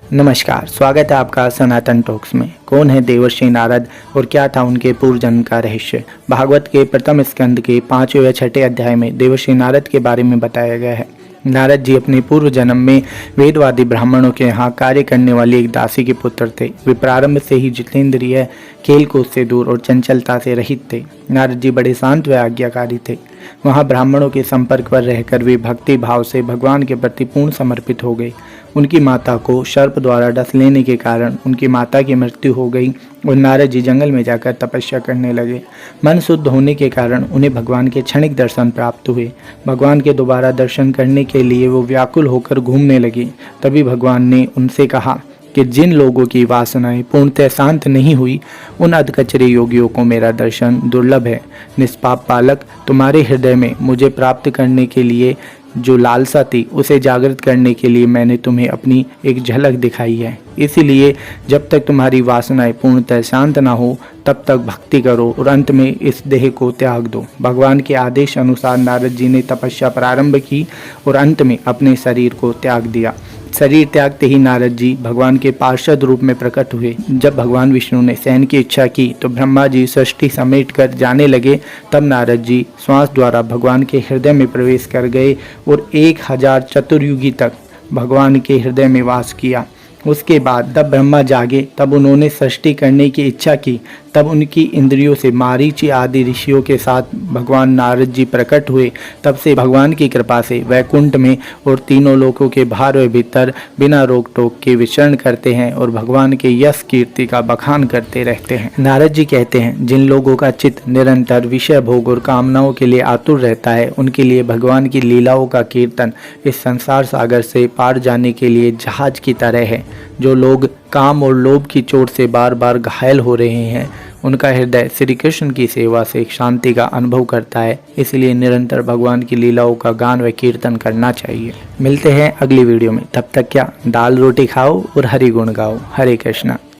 नमस्कार, स्वागत है आपका सनातन टॉक्स में। कौन है देवर्षि नारद और क्या था उनके पूर्व जन्म का रहस्य। भागवत के प्रथम स्कंद के 5वें या 6ठे अध्याय में देवर्षि नारद के बारे में बताया गया है। नारद जी अपने पूर्व जन्म में वेदवादी ब्राह्मणों के यहाँ कार्य करने वाली एक दासी के पुत्र थे। वे प्रारंभ से ही जितेंद्रिय, खेल कूद से दूर और चंचलता से रहित थे। नारद जी बड़े शांत व आज्ञाकारी थे। वहाँ ब्राह्मणों के संपर्क पर रहकर वे भक्ति भाव से भगवान के प्रति पूर्ण समर्पित हो गए। उनकी माता को सर्प द्वारा डस लेने के कारण उनकी माता की मृत्यु हो गई और नारद जी जंगल में जाकर तपस्या करने लगे। मन शुद्ध होने के कारण उन्हें भगवान के क्षणिक दर्शन प्राप्त हुए। भगवान के दोबारा दर्शन करने के लिए वो व्याकुल होकर घूमने लगे। तभी भगवान ने उनसे कहा कि जिन लोगों की वासनाएं पूर्णतः शांत नहीं हुई, उन अधकचरे योगियों को मेरा दर्शन दुर्लभ है। निष्पाप बालक, तुम्हारे हृदय में मुझे प्राप्त करने के लिए जो लालसा थी, उसे जागृत करने के लिए मैंने तुम्हें अपनी एक झलक दिखाई है। इसीलिए जब तक तुम्हारी वासनाएं पूर्णतः शांत ना हो, तब तक भक्ति करो और अंत में इस देह को त्याग दो। भगवान के आदेश अनुसार नारद जी ने तपस्या प्रारंभ की और अंत में अपने शरीर को त्याग दिया। शरीर त्यागते ही नारद जी भगवान के पार्षद रूप में प्रकट हुए। जब भगवान विष्णु ने शयन की इच्छा की तो ब्रह्मा जी सृष्टि समेट कर जाने लगे। तब नारद जी श्वास द्वारा भगवान के हृदय में प्रवेश कर गए और 1000 चतुर्युगी तक भगवान के हृदय में वास किया। उसके बाद जब ब्रह्मा जागे तब उन्होंने सृष्टि करने की इच्छा की। तब उनकी इंद्रियों से मारीची आदि ऋषियों के साथ भगवान नारद जी प्रकट हुए। तब से भगवान की कृपा से वैकुंठ में और तीनों लोकों के बाहर व भीतर बिना रोक टोक के विचरण करते हैं और भगवान के यश कीर्ति का बखान करते रहते हैं। नारद जी कहते हैं, जिन लोगों का चित्त निरंतर विषय भोग और कामनाओं के लिए आतुर रहता है, उनके लिए भगवान की लीलाओं का कीर्तन इस संसार सागर से पार जाने के लिए जहाज की तरह है। जो लोग काम और लोभ की चोट से बार बार घायल हो रहे हैं, उनका हृदय श्री कृष्ण की सेवा से शांति का अनुभव करता है। इसलिए निरंतर भगवान की लीलाओं का गान व कीर्तन करना चाहिए। मिलते हैं अगली वीडियो में। तब तक क्या दाल रोटी खाओ और हरि गुण गाओ। हरे कृष्णा।